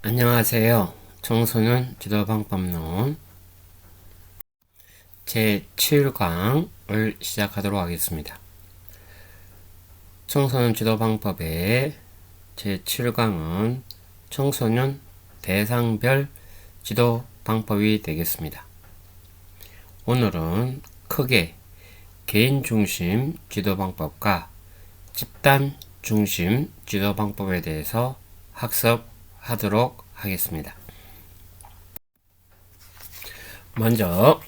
안녕하세요. 청소년 지도방법론 제7강을 시작하도록 하겠습니다. 청소년 지도방법의 제7강은 청소년 대상별 지도방법이 되겠습니다. 오늘은 크게 개인중심 지도방법과 집단중심 지도방법에 대해서 학습하도록 하겠습니다. 먼저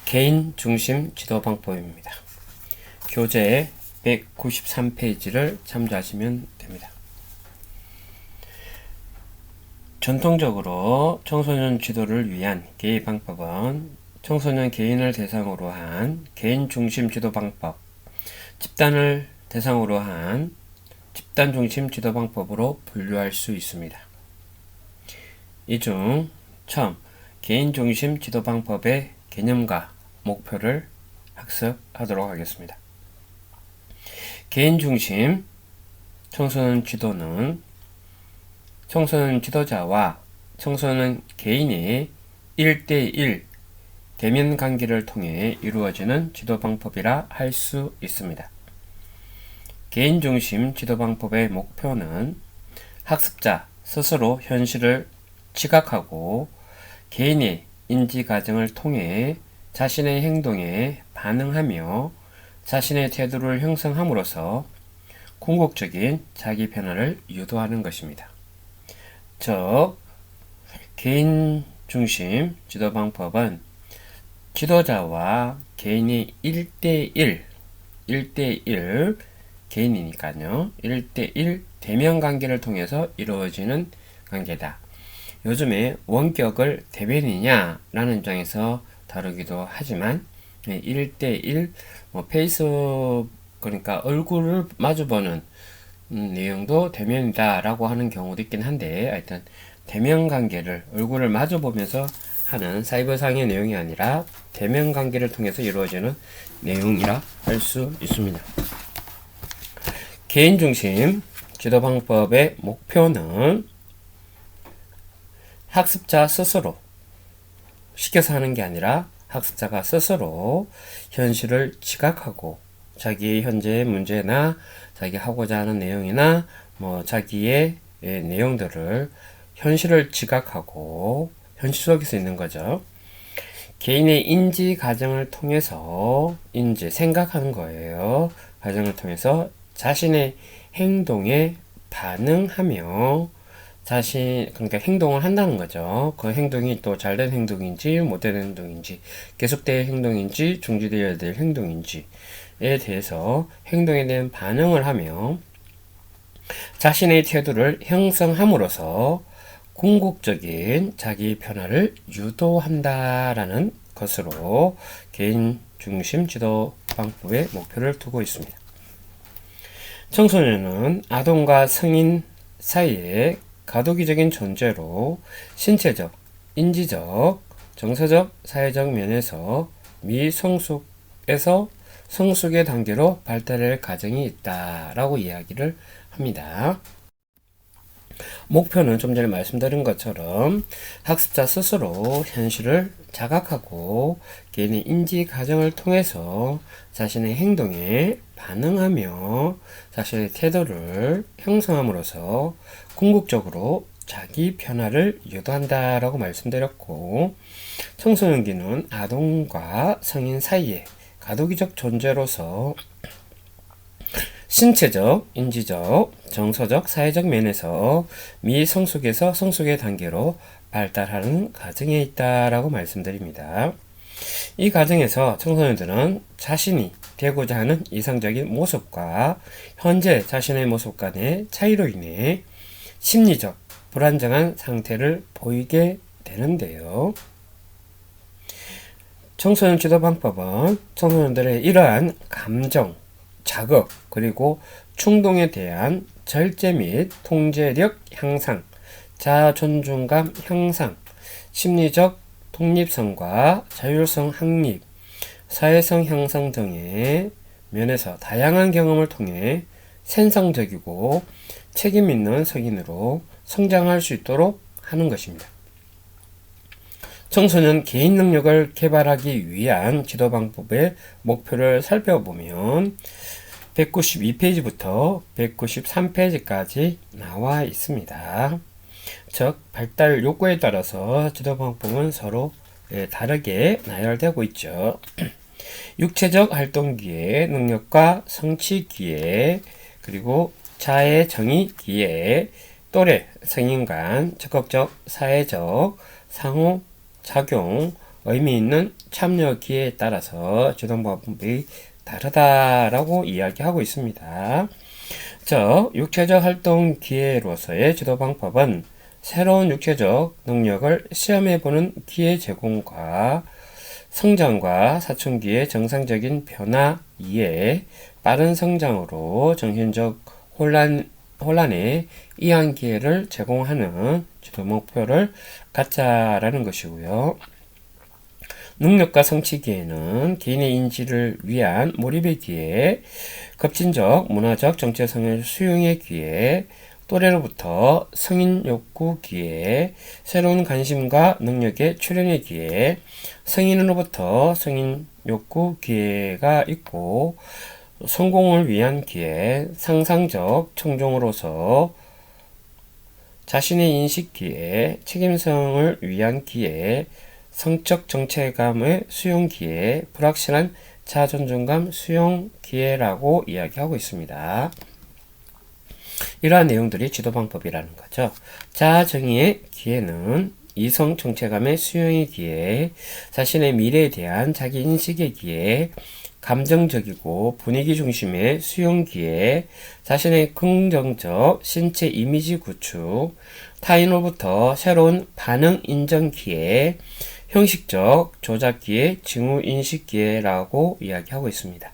개인 중심 지도 방법입니다. 교재 193페이지를 참조하시면 됩니다. 전통적으로 청소년 지도를 위한 개인 방법은 청소년 개인을 대상으로 한 개인 중심 지도 방법, 집단을 대상으로 한 집단 중심 지도 방법으로 분류할 수 있습니다. 이 중 처음 개인 중심 지도 방법의 개념과 목표를 학습하도록 하겠습니다. 개인 중심 청소년 지도는 청소년 지도자와 청소년 개인의 1대1 대면 관계를 통해 이루어지는 지도 방법이라 할 수 있습니다. 개인 중심 지도 방법의 목표는 학습자 스스로 현실을 지각하고 개인의 인지 과정을 통해 자신의 행동에 반응하며 자신의 태도를 형성함으로써 궁극적인 자기 변화를 유도하는 것입니다. 즉, 개인 중심 지도 방법은 지도자와 개인이 1대1 개인이니까요. 1대1 대면 관계를 통해서 이루어지는 관계다. 요즘에 원격을 대면이냐 라는 입장에서 다루기도 하지만 1대1 페이스 그러니까 얼굴을 마주보는 내용도 대면이다 라고 하는 경우도 있긴 한데 하여튼 대면 관계를 얼굴을 마주보면서 하는 사이버상의 내용이 아니라 대면 관계를 통해서 이루어지는 내용이라 할 수 있습니다. 개인 중심 지도 방법의 목표는 학습자 스스로 시켜서 하는 게 아니라 학습자가 스스로 현실을 지각하고 자기의 현재의 문제나 자기 하고자 하는 내용이나 자기의 내용들을 현실을 지각하고 현실 속에서 있는 거죠. 개인의 인지 과정을 통해서 생각하는 거예요. 과정을 통해서 자신의 행동에 반응하며 그러니까 행동을 한다는 거죠. 그 행동이 또 잘된 행동인지 못된 행동인지 계속될 행동인지 중지되어야 될 행동인지에 대해서 행동에 대한 반응을 하며 자신의 태도를 형성함으로써 궁극적인 자기 변화를 유도한다라는 것으로 개인 중심 지도 방법의 목표를 두고 있습니다. 청소년은 아동과 성인 사이에 가도기적인 존재로 신체적, 인지적, 정서적, 사회적 면에서 미성숙에서 성숙의 단계로 발달할 과정이 있다라고 이야기를 합니다. 목표는 좀 전에 말씀드린 것처럼 학습자 스스로 현실을 자각하고 개인의 인지 과정을 통해서 자신의 행동에 반응하며 자신의 태도를 형성함으로써 궁극적으로 자기 변화를 유도한다라고 말씀드렸고, 청소년기는 아동과 성인 사이에 가도기적 존재로서 신체적, 인지적, 정서적, 사회적 면에서 미성숙에서 성숙의 단계로 발달하는 과정에 있다라고 말씀드립니다. 이 과정에서 청소년들은 자신이 되고자 하는 이상적인 모습과 현재 자신의 모습 간의 차이로 인해 심리적 불안정한 상태를 보이게 되는데요. 청소년 지도 방법은 청소년들의 이러한 감정, 자극, 그리고 충동에 대한 절제 및 통제력 향상, 자아 존중감 향상, 심리적 독립성과 자율성 확립, 사회성 향상 등의 면에서 다양한 경험을 통해 생성적이고 책임 있는 성인으로 성장할 수 있도록 하는 것입니다. 청소년 개인 능력을 개발하기 위한 지도 방법의 목표를 살펴보면 192페이지부터 193페이지까지 나와 있습니다. 즉, 발달 욕구에 따라서 지도 방법은 서로 다르게 나열되고 있죠. 육체적 활동 기회, 능력과 성취 기회, 그리고 자의 정의 기회, 또래, 성인 간, 적극적, 사회적, 상호, 작용, 의미 있는 참여 기회에 따라서 지도 방법이 다르다라고 이야기하고 있습니다. 즉, 육체적 활동 기회로서의 지도 방법은 새로운 육체적 능력을 시험해보는 기회 제공과 성장과 사춘기의 정상적인 변화 이에 빠른 성장으로 정신적 혼란에 이한 기회를 제공하는 지도 목표를 갖자라는 것이고요. 능력과 성취 기회는 개인의 인지를 위한 몰입의 기회, 급진적 문화적 정체성의 수용의 기회, 또래로부터 성인 욕구 기회, 새로운 관심과 능력의 출현의 기회, 성인으로부터 성인 욕구 기회가 있고, 성공을 위한 기회, 상상적 청중으로서 자신의 인식 기회, 책임성을 위한 기회, 성적 정체감의 수용 기회, 불확실한 자존감감 수용 기회라고 이야기하고 있습니다. 이러한 내용들이 지도 방법이라는 거죠. 자아정의의 기회는 이성 정체감의 수용의 기회, 자신의 미래에 대한 자기 인식의 기회, 감정적이고 분위기 중심의 수용 기회, 자신의 긍정적 신체 이미지 구축, 타인으로부터 새로운 반응 인정 기회, 형식적 조작 기회, 징후 인식 기회라고 이야기하고 있습니다.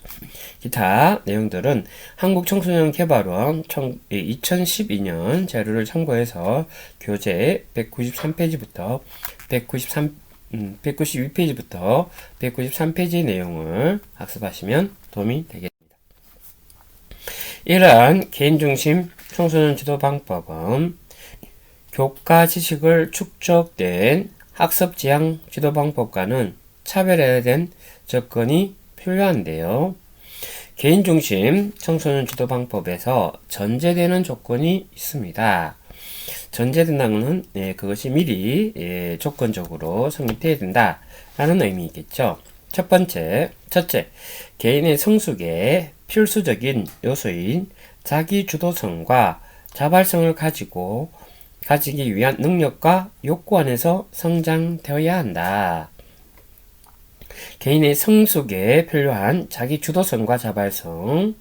기타 내용들은 한국청소년개발원 2012년 자료를 참고해서 교재 193페이지부터 192페이지부터 193페이지 내용을 학습하시면 도움이 되겠습니다. 이러한 개인중심 청소년 지도 방법은 교과 지식을 축적된 학습 지향 지도 방법과는 차별화된 접근이 필요한데요. 개인중심 청소년 지도 방법에서 전제되는 조건이 있습니다. 전제된다는 그것이 미리 조건적으로 성립되어야 된다라는 의미이겠죠. 첫째, 개인의 성숙의 필수적인 요소인 자기 주도성과 자발성을 가지기 위한 능력과 욕구 안에서 성장되어야 한다. 개인의 성숙에 필요한 자기 주도성과 자발성,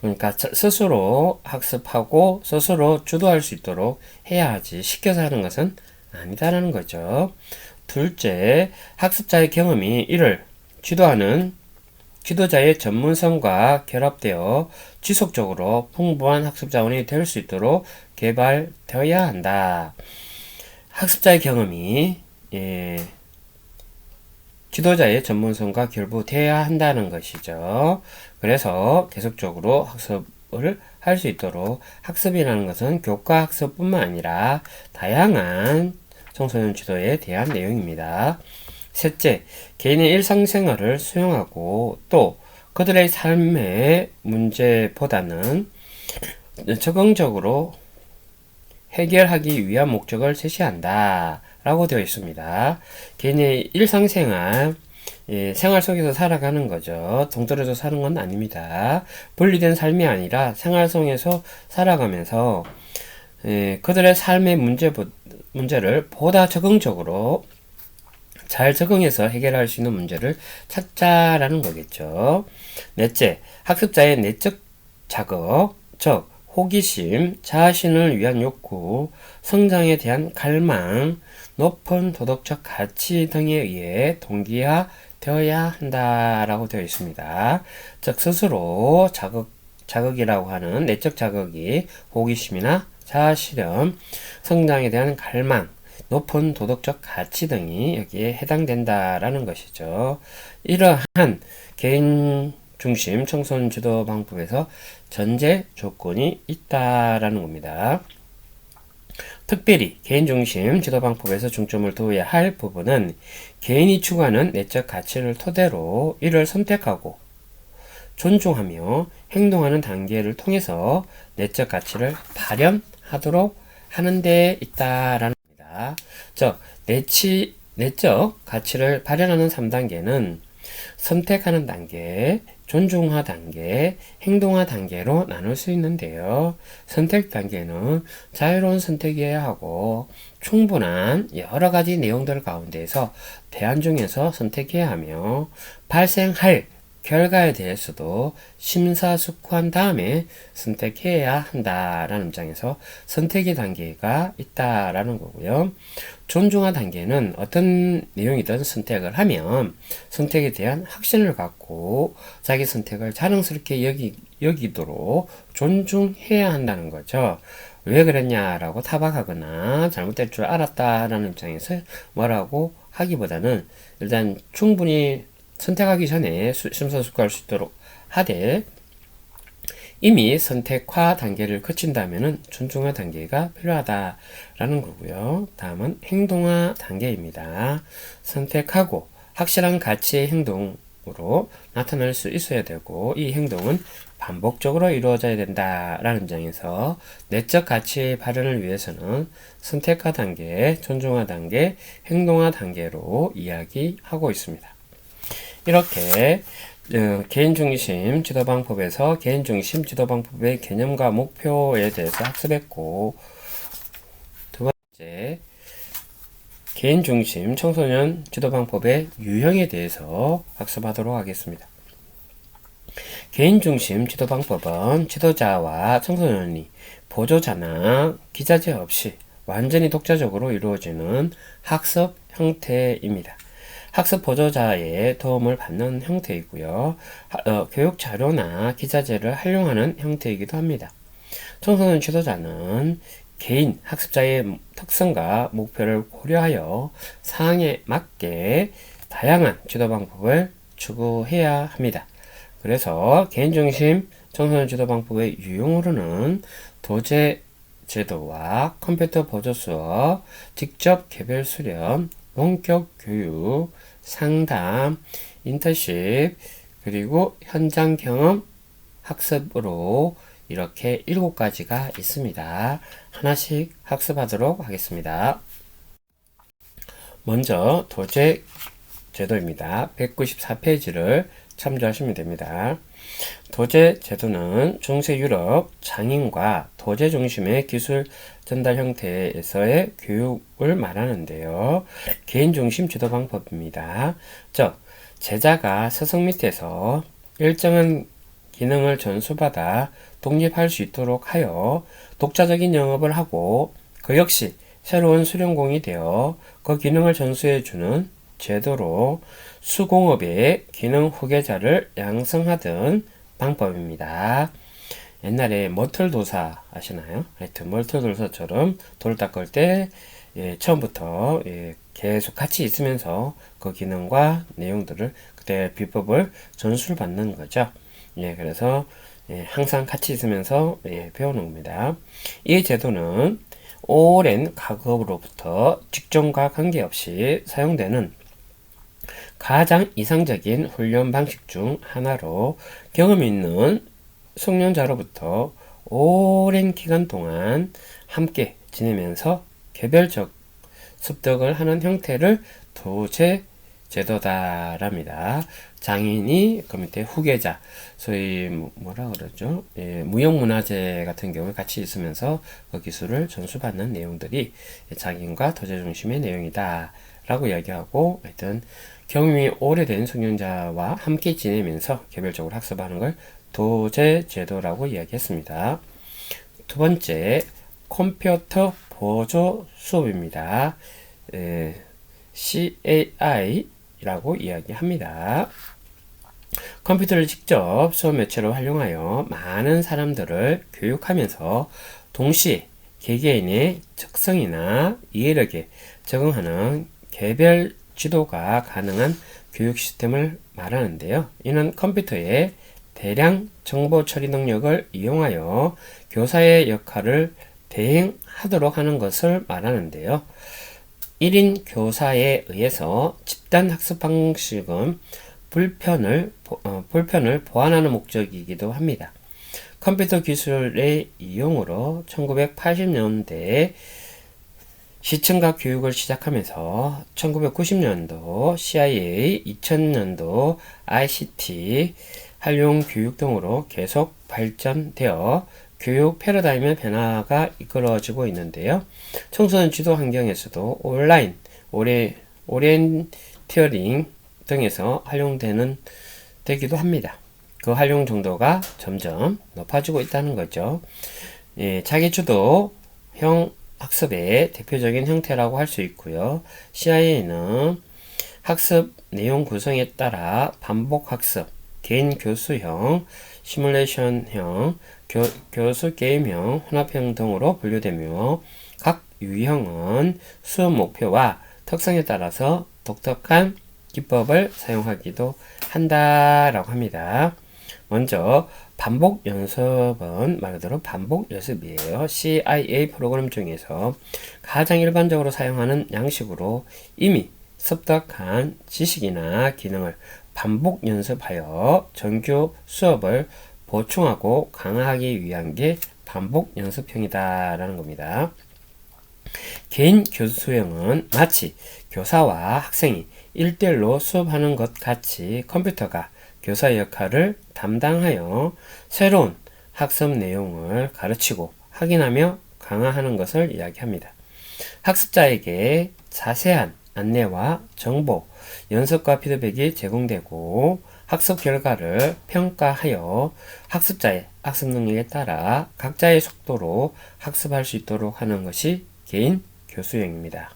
그러니까 스스로 학습하고 스스로 주도할 수 있도록 해야 하지 시켜서 하는 것은 아니다라는 거죠. 둘째, 학습자의 경험이 이를 지도하는 지도자의 전문성과 결합되어 지속적으로 풍부한 학습 자원이 될 수 있도록 개발되어야 한다. 학습자의 경험이 지도자의 전문성과 결부되어야 한다는 것이죠. 그래서 계속적으로 학습을 할 수 있도록 학습이라는 것은 교과 학습뿐만 아니라 다양한 청소년 지도에 대한 내용입니다. 셋째, 개인의 일상생활을 수용하고 또 그들의 삶의 문제보다는 적극적으로 해결하기 위한 목적을 제시한다 라고 되어 있습니다. 개인의 일상생활, 생활 속에서 살아가는 거죠. 동떨어져 사는 건 아닙니다. 분리된 삶이 아니라 생활 속에서 살아가면서 그들의 삶의 문제를 보다 적극적으로 잘 적응해서 해결할 수 있는 문제를 찾자라는 거겠죠. 넷째, 학습자의 내적 자극, 즉 호기심, 자신을 위한 욕구, 성장에 대한 갈망, 높은 도덕적 가치 등에 의해 동기화되어야 한다라고 되어 있습니다. 즉 스스로 자극이라고 하는 내적 자극이 호기심이나 자아실현, 성장에 대한 갈망, 높은 도덕적 가치 등이 여기에 해당된다라는 것이죠. 이러한 개인 중심 청소년 지도 방법에서 전제 조건이 있다라는 겁니다. 특별히 개인중심 지도방법에서 중점을 두어야 할 부분은 개인이 추구하는 내적 가치를 토대로 이를 선택하고 존중하며 행동하는 단계를 통해서 내적 가치를 발현하도록 하는 데 있다라는 겁니다. 즉, 내적 가치를 발현하는 3단계는 선택하는 단계, 존중하 단계, 행동하 단계로 나눌 수 있는데요. 선택 단계는 자유로운 선택이어야 하고 충분한 여러 가지 내용들 가운데에서 대안 중에서 선택해야 하며 발생할 결과에 대해서도 심사숙고한 다음에 선택해야 한다라는 입장에서 선택의 단계가 있다라는 거고요. 존중하 단계는 어떤 내용이든 선택을 하면 선택에 대한 확신을 갖고 자기 선택을 자랑스럽게 여기도록 존중해야 한다는 거죠. 왜 그랬냐라고 타박하거나 잘못될 줄 알았다라는 입장에서 뭐라고 하기보다는 일단 충분히 선택하기 전에 심사숙고할 수 있도록 하되 이미 선택화 단계를 거친다면 존중화 단계가 필요하다라는 거고요. 다음은 행동화 단계입니다. 선택하고 확실한 가치의 행동으로 나타날 수 있어야 되고 이 행동은 반복적으로 이루어져야 된다라는 입장에서 내적 가치의 발현을 위해서는 선택화 단계, 존중화 단계, 행동화 단계로 이야기하고 있습니다. 이렇게 개인중심 지도방법에서 개인중심 지도방법의 개념과 목표에 대해서 학습했고, 두 번째 개인중심 청소년 지도방법의 유형에 대해서 학습하도록 하겠습니다. 개인중심 지도방법은 지도자와 청소년이 보조자나 기자재 없이 완전히 독자적으로 이루어지는 학습 형태입니다. 학습 보조자의 도움을 받는 형태이고요. 교육 자료나 기자재를 활용하는 형태이기도 합니다. 청소년 지도자는 개인 학습자의 특성과 목표를 고려하여 사항에 맞게 다양한 지도 방법을 추구해야 합니다. 그래서 개인중심 청소년 지도 방법의 유형으로는 도제 제도와 컴퓨터 보조 수업, 직접 개별 수련, 원격 교육, 상담, 인턴십, 그리고 현장 경험 학습으로 이렇게 7가지가 있습니다. 하나씩 학습하도록 하겠습니다. 먼저 도제 제도입니다. 194페이지를 참조하시면 됩니다. 도제 제도는 중세 유럽 장인과 도제 중심의 기술 전달 형태에서의 교육을 말하는데요. 개인 중심 지도 방법입니다. 즉, 제자가 스승 밑에서 일정한 기능을 전수받아 독립할 수 있도록 하여 독자적인 영업을 하고 그 역시 새로운 수련공이 되어 그 기능을 전수해주는 제도로 수공업의 기능 후계자를 양성하던 방법입니다. 옛날에 머틀도사 아시나요? 하여튼 머틀도사처럼 돌 닦을 때 처음부터 계속 같이 있으면서 그 기능과 내용들을 그때 비법을 전수를 받는 거죠. 그래서 항상 같이 있으면서 배우는 겁니다. 이 제도는 오랜 과거로부터 직종과 관계없이 사용되는 가장 이상적인 훈련 방식 중 하나로 경험이 있는 숙련자로부터 오랜 기간 동안 함께 지내면서 개별적 습득을 하는 형태를 도제 제도다랍니다. 장인이 그 밑에 후계자, 소위 뭐라 그러죠? 무형문화재 같은 경우에 같이 있으면서 그 기술을 전수받는 내용들이 장인과 도제 중심의 내용이다 라고 이야기하고, 하여튼 경험이 오래된 숙련자와 함께 지내면서 개별적으로 학습하는 걸 도제 제도라고 이야기했습니다. 두 번째, 컴퓨터 보조 수업입니다. CAI라고 이야기합니다. 컴퓨터를 직접 수업 매체로 활용하여 많은 사람들을 교육하면서 동시에 개개인의 특성이나 이해력에 적응하는 개별 지도가 가능한 교육 시스템을 말하는데요. 이는 컴퓨터의 대량 정보 처리 능력을 이용하여 교사의 역할을 대행 하도록 하는 것을 말하는데요. 1인 교사에 의해서 집단 학습 방식은 불편을 보완하는 목적이기도 합니다. 컴퓨터 기술의 이용으로 1980년대에 시층각 교육을 시작하면서 1990년도 CIA, 2000년도 ICT, 활용 교육 등으로 계속 발전되어 교육 패러다임의 변화가 이끌어지고 있는데요. 청소년 지도 환경에서도 온라인, 오리엔티어링 등에서 되기도 합니다. 그 활용 정도가 점점 높아지고 있다는 거죠. 자기주도형 학습의 대표적인 형태라고 할 수 있고요. CIA는 학습 내용 구성에 따라 반복 학습, 개인 교수형, 시뮬레이션형, 교수 게임형, 혼합형 등으로 분류되며 각 유형은 수업 목표와 특성에 따라서 독특한 기법을 사용하기도 한다라고 합니다. 먼저 반복 연습은 말 그대로 반복 연습이에요. CIA 프로그램 중에서 가장 일반적으로 사용하는 양식으로 이미 습득한 지식이나 기능을 반복 연습하여 정규 수업을 보충하고 강화하기 위한 게 반복 연습형이다라는 겁니다. 개인 교수형은 마치 교사와 학생이 1대1로 수업하는 것 같이 컴퓨터가 교사의 역할을 담당하여 새로운 학습 내용을 가르치고 확인하며 강화하는 것을 이야기합니다. 학습자에게 자세한 안내와 정보, 연습과 피드백이 제공되고 학습 결과를 평가하여 학습자의 학습 능력에 따라 각자의 속도로 학습할 수 있도록 하는 것이 개인 교수형입니다.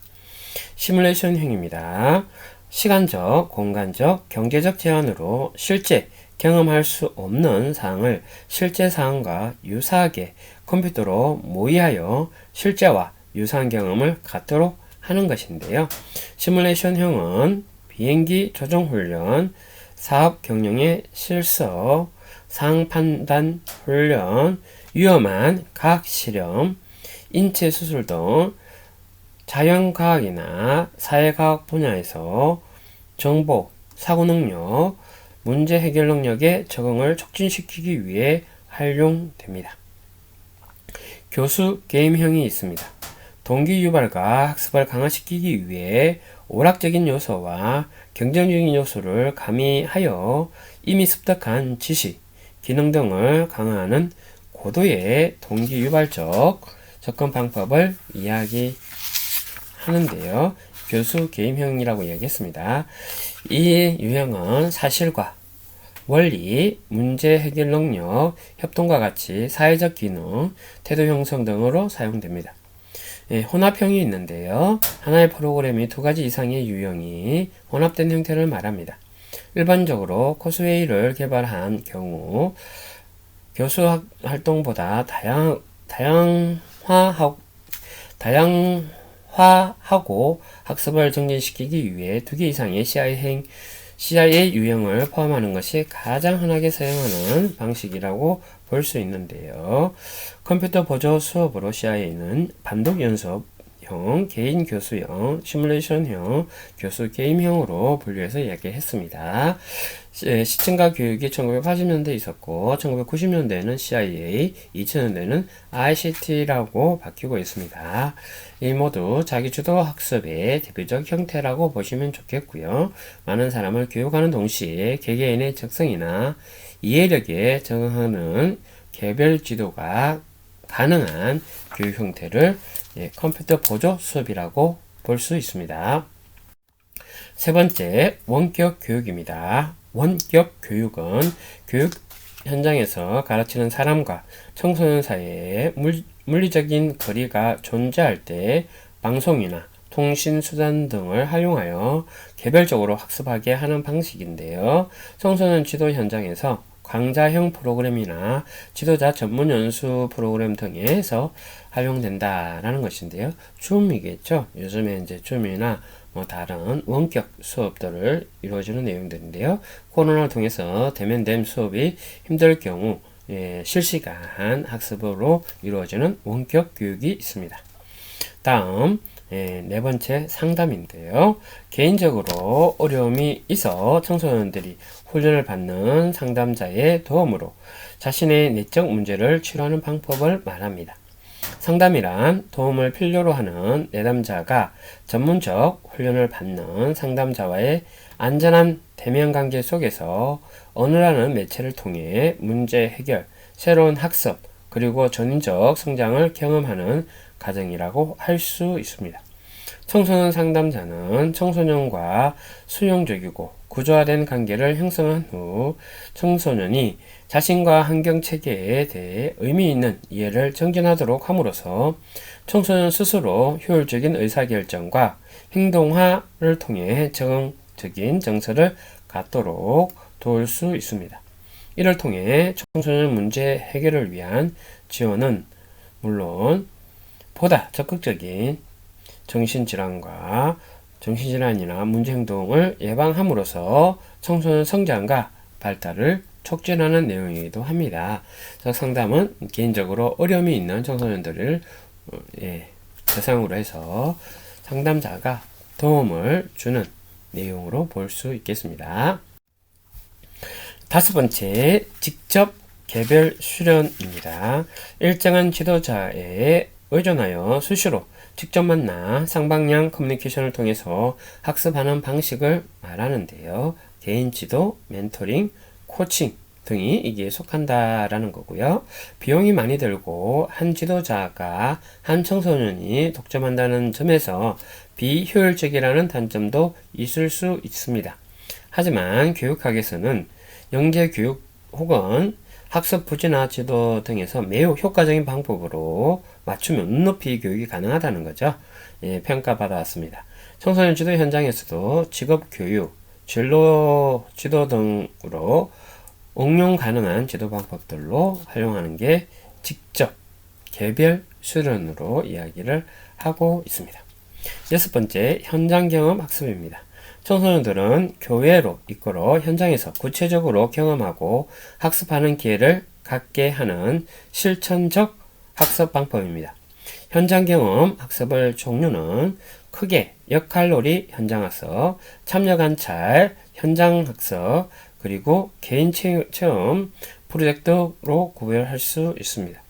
시뮬레이션형입니다. 시간적, 공간적, 경제적 제한으로 실제 경험할 수 없는 사항을 실제 사항과 유사하게 컴퓨터로 모의하여 실제와 유사한 경험을 갖도록 하는 것인데요. 시뮬레이션형은 비행기 조종 훈련, 사업 경영의 실습, 상황 판단 훈련, 위험한 과학 실험, 인체 수술 등 자연과학이나 사회과학 분야에서 정보, 사고 능력, 문제 해결 능력의 적응을 촉진시키기 위해 활용됩니다. 교수 게임형이 있습니다. 동기 유발과 학습을 강화시키기 위해 오락적인 요소와 경쟁적인 요소를 가미하여 이미 습득한 지식, 기능 등을 강화하는 고도의 동기 유발적 접근 방법을 이야기하는데요. 교수 게임형이라고 이야기했습니다. 이 유형은 사실과 원리, 문제 해결 능력, 협동과 같이 사회적 기능, 태도 형성 등으로 사용됩니다. 혼합형이 있는데요. 하나의 프로그램이 두 가지 이상의 유형이 혼합된 형태를 말합니다. 일반적으로 코스웨이를 개발한 경우 교수 활동보다 다양화하고 학습을 정진시키기 위해 두 개 이상의 CIA 유형을 포함하는 것이 가장 흔하게 사용하는 방식이라고 볼 수 있는데요. 컴퓨터 보조 수업으로 CIA는 반복 연습형, 개인 교수형, 시뮬레이션형, 교수 게임형으로 분류해서 이야기했습니다. 시층각 교육이 1980년대에 있었고 1990년대에는 CIA, 2000년대에는 ICT라고 바뀌고 있습니다. 이 모두 자기주도 학습의 대표적 형태라고 보시면 좋겠고요. 많은 사람을 교육하는 동시에 개개인의 적성이나 이해력에 적응하는 개별 지도가 가능한 교육 형태를 컴퓨터 보조 수업이라고 볼 수 있습니다. 세 번째, 원격 교육입니다. 원격 교육은 교육 현장에서 가르치는 사람과 청소년 사이에 물리적인 거리가 존재할 때 방송이나 통신수단 등을 활용하여 개별적으로 학습하게 하는 방식인데요. 청소년 지도 현장에서 강좌형 프로그램이나 지도자 전문 연수 프로그램 등에서 활용된다라는 것인데요. 줌이겠죠. 요즘에 이제 줌이나 다른 원격 수업들을 이루어지는 내용들인데요. 코로나를 통해서 대면된 수업이 힘들 경우 실시간 학습으로 이루어지는 원격 교육이 있습니다. 다음 네 번째 상담인데요. 개인적으로 어려움이 있어 청소년들이 훈련을 받는 상담자의 도움으로 자신의 내적 문제를 치료하는 방법을 말합니다. 상담이란 도움을 필요로 하는 내담자가 전문적 훈련을 받는 상담자와의 안전한 대면 관계 속에서 언어라는 매체를 통해 문제 해결, 새로운 학습, 그리고 전인적 성장을 경험하는 과정이라고 할 수 있습니다. 청소년 상담자는 청소년과 수용적이고 구조화된 관계를 형성한 후 청소년이 자신과 환경 체계에 대해 의미 있는 이해를 정진하도록 함으로써 청소년 스스로 효율적인 의사결정과 행동화를 통해 적응적인 정서를 갖도록 도울 수 있습니다. 이를 통해 청소년 문제 해결을 위한 지원은 물론 보다 적극적인 정신질환이나 문제행동을 예방함으로써 청소년 성장과 발달을 촉진하는 내용이기도 합니다. 상담은 개인적으로 어려움이 있는 청소년들을 대상으로 해서 상담자가 도움을 주는 내용으로 볼 수 있겠습니다. 다섯 번째, 직접 개별 수련입니다. 일정한 지도자에 의존하여 수시로 직접 만나 쌍방향 커뮤니케이션을 통해서 학습하는 방식을 말하는데요. 개인 지도, 멘토링, 코칭 등이 이게 속한다라는 거고요. 비용이 많이 들고 한 지도자가 한 청소년이 독점한다는 점에서 비효율적이라는 단점도 있을 수 있습니다. 하지만 교육학에서는 영재교육 혹은 학습 부지나 지도 등에서 매우 효과적인 방법으로 맞춤형 눈높이 교육이 가능하다는 거죠. 평가받아 왔습니다. 청소년 지도 현장에서도 직업교육, 진로 지도 등으로 응용 가능한 지도 방법들로 활용하는 게 직접 개별 수련으로 이야기를 하고 있습니다. 여섯 번째, 현장 경험 학습입니다. 청소년들은 교회로 이끌어 현장에서 구체적으로 경험하고 학습하는 기회를 갖게 하는 실천적 학습 방법입니다. 현장 경험 학습의 종류는 크게 역할놀이 현장학습, 참여관찰 현장학습, 그리고 개인 체험 프로젝트로 구별할 수 있습니다.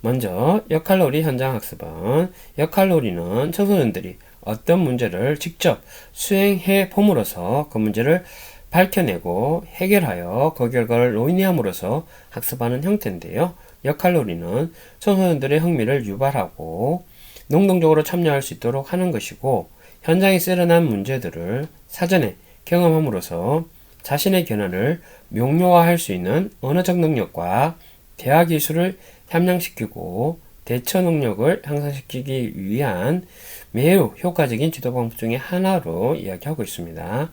먼저 역할놀이 현장학습은 역할놀이는 청소년들이 어떤 문제를 직접 수행해 봄으로써 그 문제를 밝혀내고 해결하여 그 결과를 논의함으로써 학습하는 형태인데요. 역할놀이는 청소년들의 흥미를 유발하고 능동적으로 참여할 수 있도록 하는 것이고, 현장에서 일어난 문제들을 사전에 경험함으로써 자신의 견해를 명료화할 수 있는 언어적 능력과 대화 기술을 향상시키고 대처 능력을 향상시키기 위한 매우 효과적인 지도 방법 중에 하나로 이야기하고 있습니다.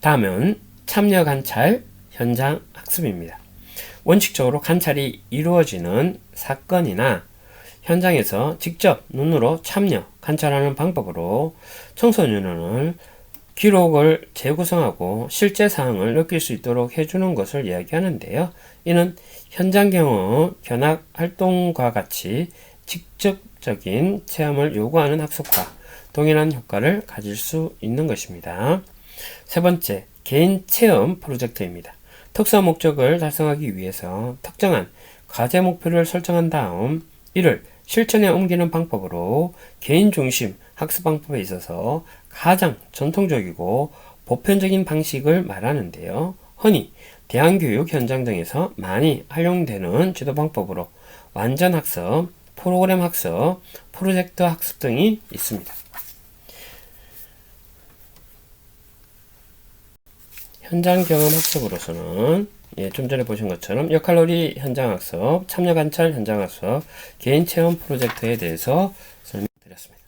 다음은 참여 관찰 현장 학습입니다. 원칙적으로 관찰이 이루어지는 사건이나 현장에서 직접 눈으로 참여 관찰하는 방법으로 청소년을 기록을 재구성하고 실제 사항을 느낄 수 있도록 해주는 것을 이야기하는데요. 이는 현장 경험, 견학 활동과 같이 직접적인 체험을 요구하는 학습과 동일한 효과를 가질 수 있는 것입니다. 세 번째, 개인 체험 프로젝트입니다. 특수한 목적을 달성하기 위해서 특정한 과제 목표를 설정한 다음 이를 실천에 옮기는 방법으로 개인 중심 학습 방법에 있어서 가장 전통적이고 보편적인 방식을 말하는데요. 흔히 대안교육 현장 등에서 많이 활용되는 지도 방법으로 완전 학습, 프로그램 학습, 프로젝트 학습 등이 있습니다. 현장 경험 학습으로서는 좀 전에 보신 것처럼 역할놀이 현장 학습, 참여 관찰 현장 학습, 개인 체험 프로젝트에 대해서 설명드렸습니다.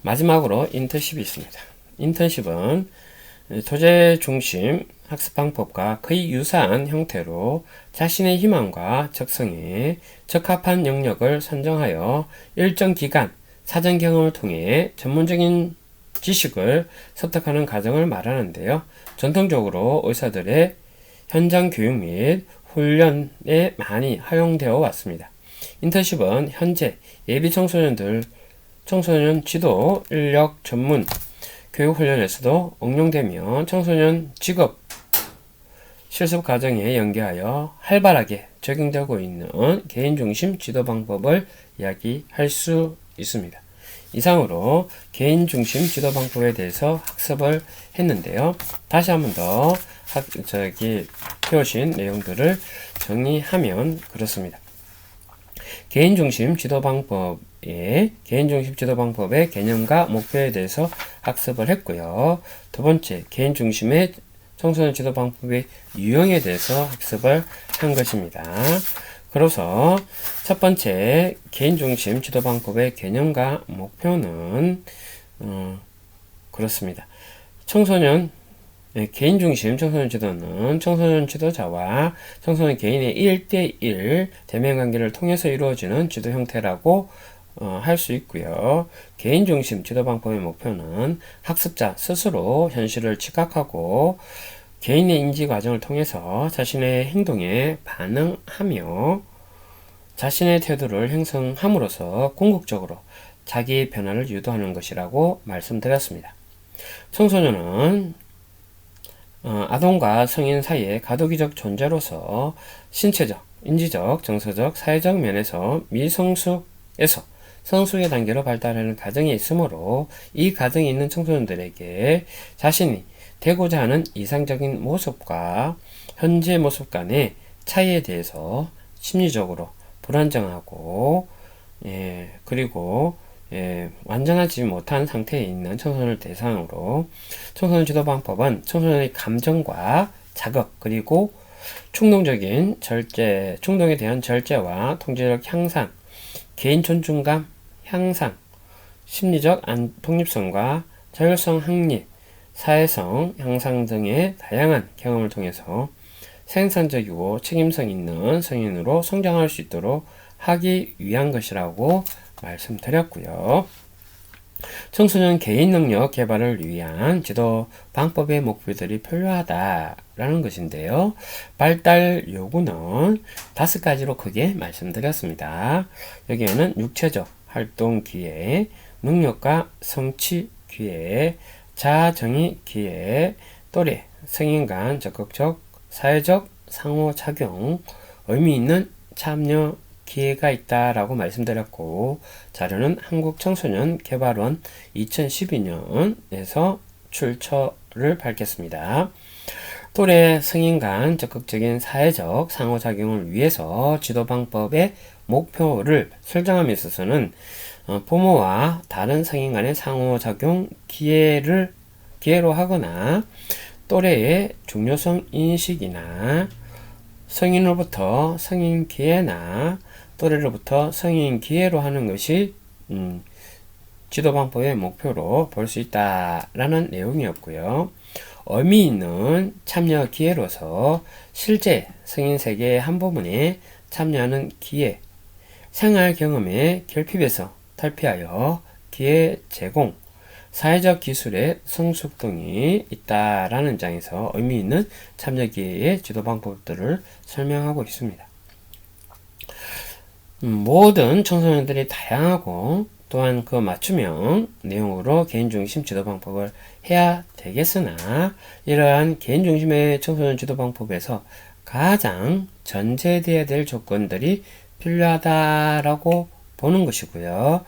마지막으로 인턴십이 있습니다. 인턴십은 소재 중심 학습 방법과 거의 유사한 형태로 자신의 희망과 적성에 적합한 영역을 선정하여 일정 기간 사전 경험을 통해 전문적인 지식을 습득하는 과정을 말하는데요. 전통적으로 의사들의 현장 교육 및 훈련에 많이 활용되어 왔습니다. 인턴십은 현재 예비 청소년 지도 인력 전문 교육훈련에서도 응용되며 청소년 직업 실습 과정에 연계하여 활발하게 적용되고 있는 개인중심 지도 방법을 이야기할 수 있습니다. 이상으로 개인중심 지도 방법에 대해서 학습을 했는데요. 다시 한번 더 배우신 내용들을 정리하면 그렇습니다. 개인중심 지도 방법의 개념과 목표에 대해서 학습을 했고요. 두 번째, 개인중심의 청소년 지도 방법의 유형에 대해서 학습을 한 것입니다. 그래서 첫 번째 개인중심 지도 방법의 개념과 목표는 그렇습니다. 개인중심 청소년 지도는 청소년 지도자와 청소년 개인의 1대1 대면관계를 통해서 이루어지는 지도 형태라고 할 수 있고요. 개인중심 지도 방법의 목표는 학습자 스스로 현실을 지각하고 개인의 인지 과정을 통해서 자신의 행동에 반응하며 자신의 태도를 형성함으로써 궁극적으로 자기 변화를 유도하는 것이라고 말씀드렸습니다. 청소년은 아동과 성인 사이의 가도기적 존재로서 신체적, 인지적, 정서적, 사회적 면에서 미성숙에서 성숙의 단계로 발달하는 과정이 있으므로 이 과정이 있는 청소년들에게 자신이 되고자 하는 이상적인 모습과 현재 모습 간의 차이에 대해서 심리적으로 불안정하고 그리고 완전하지 못한 상태에 있는 청소년을 대상으로 청소년 지도 방법은 청소년의 감정과 자극 그리고 충동에 대한 절제와 통제력 향상, 개인 존중감 향상, 심리적 독립성과 자율성 확립, 사회성 향상 등의 다양한 경험을 통해서 생산적이고 책임성 있는 성인으로 성장할 수 있도록 하기 위한 것이라고 말씀드렸고요. 청소년 개인 능력 개발을 위한 지도 방법의 목표들이 필요하다라는 것인데요. 발달 요구는 5가지로 크게 말씀드렸습니다. 여기에는 육체적 활동 기회, 능력과 성취 기회, 자아정의 기회, 또래, 성인 간 적극적 사회적 상호작용, 의미 있는 참여 기회가 있다라고 말씀드렸고, 자료는 한국청소년개발원 2012년에서 출처를 밝혔습니다. 또래 성인 간 적극적인 사회적 상호작용을 위해서 지도방법의 목표를 설정함에 있어서는 부모와 다른 성인 간의 상호작용 기회로 하거나 또래의 중요성 인식이나 성인으로부터 성인 기회나 또래로부터 성인 기회로 하는 것이 지도방법의 목표로 볼 수 있다라는 내용이었고요. 의미 있는 참여 기회로서 실제 성인 세계의 한 부분에 참여하는 기회, 생활 경험의 결핍에서 탈피하여 기회 제공, 사회적 기술의 성숙 등이 있다라는 장에서 의미 있는 참여 기회의 지도 방법들을 설명하고 있습니다. 모든 청소년들이 다양하고 또한 그 맞춤형 내용으로 개인중심 지도 방법을 해야 되겠으나 이러한 개인중심의 청소년 지도 방법에서 가장 전제되어야 될 조건들이 필요하다라고 보는 것이고요.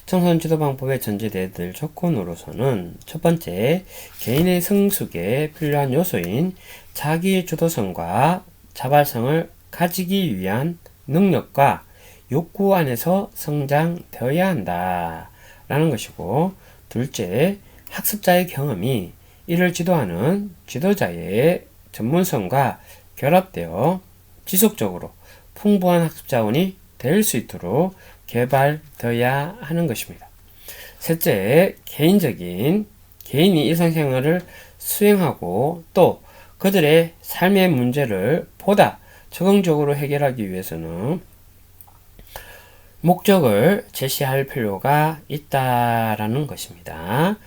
청소년 지도 방법에 전제되어야 될 조건으로서는 첫 번째, 개인의 성숙에 필요한 요소인 자기 주도성과 자발성을 가지기 위한 능력과 욕구 안에서 성장되어야 한다 라는 것이고, 둘째, 학습자의 경험이 이를 지도하는 지도자의 전문성과 결합되어 지속적으로 풍부한 학습 자원이 될 수 있도록 개발되어야 하는 것입니다. 셋째, 개인이 일상생활을 수행하고 또 그들의 삶의 문제를 보다 적극적으로 해결하기 위해서는 목적을 제시할 필요가 있다라는 것입니다.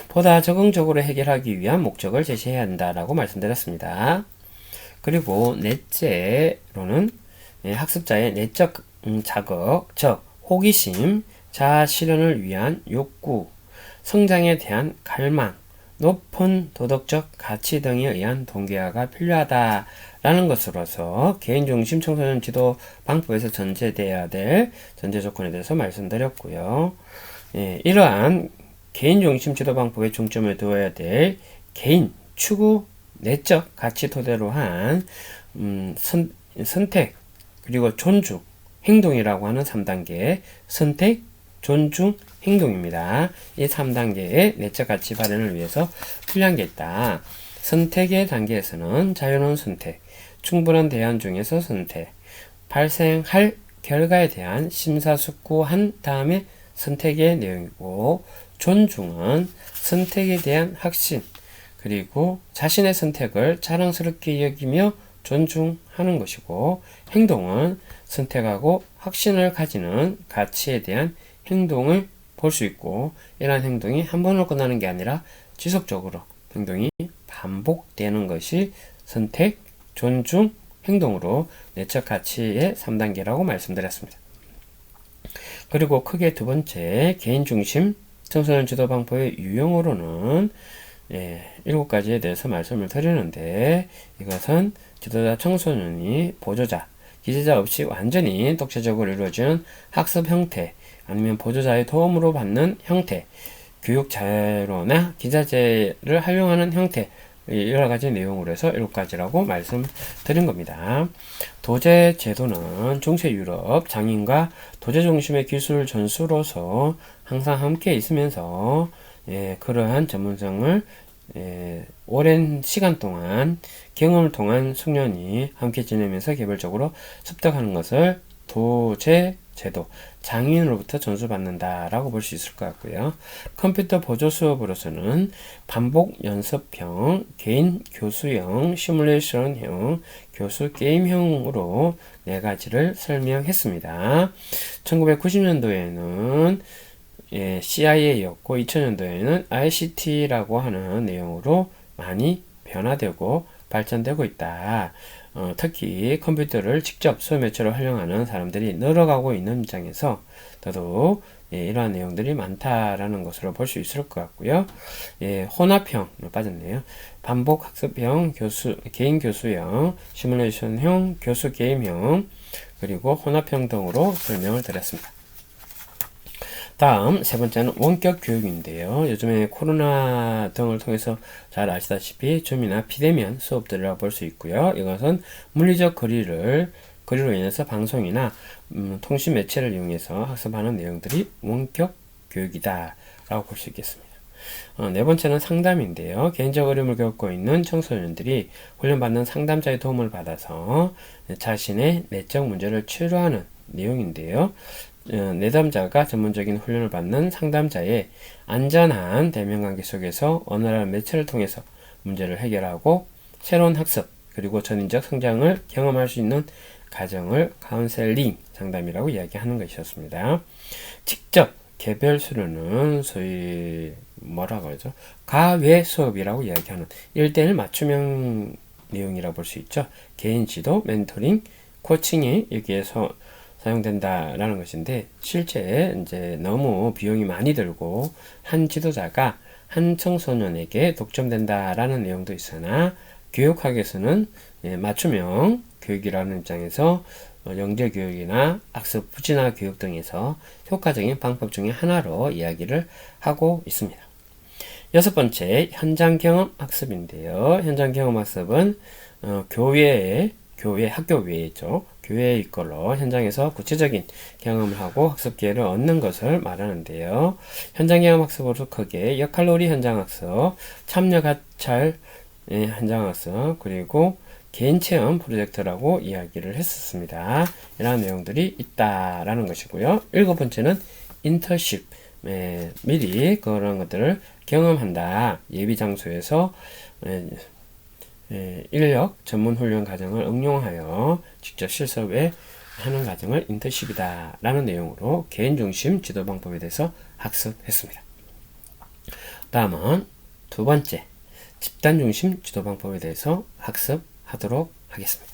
보다 적극적으로 해결하기 위한 목적을 제시해야 한다라고 말씀드렸습니다. 그리고 넷째로는 학습자의 내적 자극, 즉 호기심, 자아 실현을 위한 욕구, 성장에 대한 갈망, 높은 도덕적 가치 등에 의한 동기화가 필요하다라는 것으로서 개인중심 청소년 지도 방법에서 전제되어야 될 전제 조건에 대해서 말씀드렸고요. 이러한 개인중심 지도 방법에 중점을 두어야 될 개인 추구 내적 가치 토대로 한 선택 그리고 존중 행동이라고 하는 3단계 선택 존중 행동입니다. 이 3단계의 내적 가치 발현을 위해서 필요한 게 있다. 선택의 단계에서는 자유로운 선택, 충분한 대안 중에서 선택, 발생할 결과에 대한 심사숙고한 다음에 선택의 내용이고, 존중은 선택에 대한 확신, 그리고 자신의 선택을 자랑스럽게 여기며 존중하는 것이고, 행동은 선택하고 확신을 가지는 가치에 대한 행동을 볼 수 있고, 이러한 행동이 한 번으로 끝나는 게 아니라 지속적으로 행동이 반복되는 것이 선택, 존중, 행동으로 내적 가치의 3단계라고 말씀드렸습니다. 그리고 크게 두 번째, 개인 중심 청소년 지도 방법의 유형으로는 7가지에 대해서 말씀을 드리는데, 이것은 지도자 청소년이 보조자, 기재자 없이 완전히 독자적으로 이루어지는 학습 형태, 아니면 보조자의 도움으로 받는 형태, 교육 자료나 기자재를 활용하는 형태, 여러 가지 내용으로 해서 7가지라고 말씀드린 겁니다. 도제 제도는 중세 유럽 장인과 도제 중심의 기술 전수로서 항상 함께 있으면서 그러한 전문성을 오랜 시간 동안 경험을 통한 숙련이 함께 지내면서 개별적으로 습득하는 것을 도제 제도, 장인으로부터 전수받는다라고 볼 수 있을 것 같고요. 컴퓨터 보조 수업으로서는 반복 연습형, 개인 교수형, 시뮬레이션형, 교수 게임형으로 4가지를 설명했습니다. 1990년도에는 CIA였고 2000년도에는 ICT라고 하는 내용으로 많이 변화되고 발전되고 있다. 특히 컴퓨터를 직접 수업 매체로 활용하는 사람들이 늘어가고 있는 입장에서 더더욱 이러한 내용들이 많다라는 것으로 볼 수 있을 것 같고요. 혼합형 빠졌네요. 반복 학습형, 개인 교수형, 시뮬레이션형, 교수 게임형, 그리고 혼합형 등으로 설명을 드렸습니다. 다음 세 번째는 원격 교육인데요. 요즘에 코로나 등을 통해서 잘 아시다시피 줌이나 비대면 수업들이라고 볼 수 있고요. 이것은 물리적 거리로 인해서 방송이나 통신 매체를 이용해서 학습하는 내용들이 원격 교육이다 라고 볼 수 있겠습니다. 네 번째는 상담인데요. 개인적 어려움을 겪고 있는 청소년들이 훈련받는 상담자의 도움을 받아서 자신의 내적 문제를 치료하는 내용인데요. 내담자가 전문적인 훈련을 받는 상담자의 안전한 대면관계 속에서 언어라는 매체를 통해서 문제를 해결하고 새로운 학습 그리고 전인적 성장을 경험할 수 있는 과정을 카운셀링 상담이라고 이야기하는 것이었습니다. 직접 개별 수료는 소위 뭐라고 하죠? 가외 수업이라고 이야기하는 1대1 맞춤형 내용이라고 볼 수 있죠. 개인 지도, 멘토링, 코칭이 여기에서 사용된다라는 것인데, 실제 이제 너무 비용이 많이 들고 한 지도자가 한 청소년에게 독점된다라는 내용도 있으나, 교육학에서는 맞춤형 교육이라는 입장에서 영재 교육이나 학습 부진화 교육 등에서 효과적인 방법 중에 하나로 이야기를 하고 있습니다. 6번째, 현장 경험 학습인데요. 현장 경험 학습은 학교 외에죠. 교회에 이끌어 현장에서 구체적인 경험을 하고 학습 기회를 얻는 것을 말하는데요. 현장 경험 학습으로 크게 역할놀이 현장 학습, 참여 관찰 현장 학습, 그리고 개인 체험 프로젝트라고 이야기를 했었습니다. 이러한 내용들이 있다라는 것이고요. 7번째는 인턴십, 미리 그런 것들을 경험한다. 예비 장소에서 인력 전문 훈련 과정을 응용하여 직접 실습에 하는 과정을 인턴십이다 라는 내용으로 개인 중심 지도 방법에 대해서 학습했습니다. 다음은 두 번째, 집단 중심 지도 방법에 대해서 학습하도록 하겠습니다.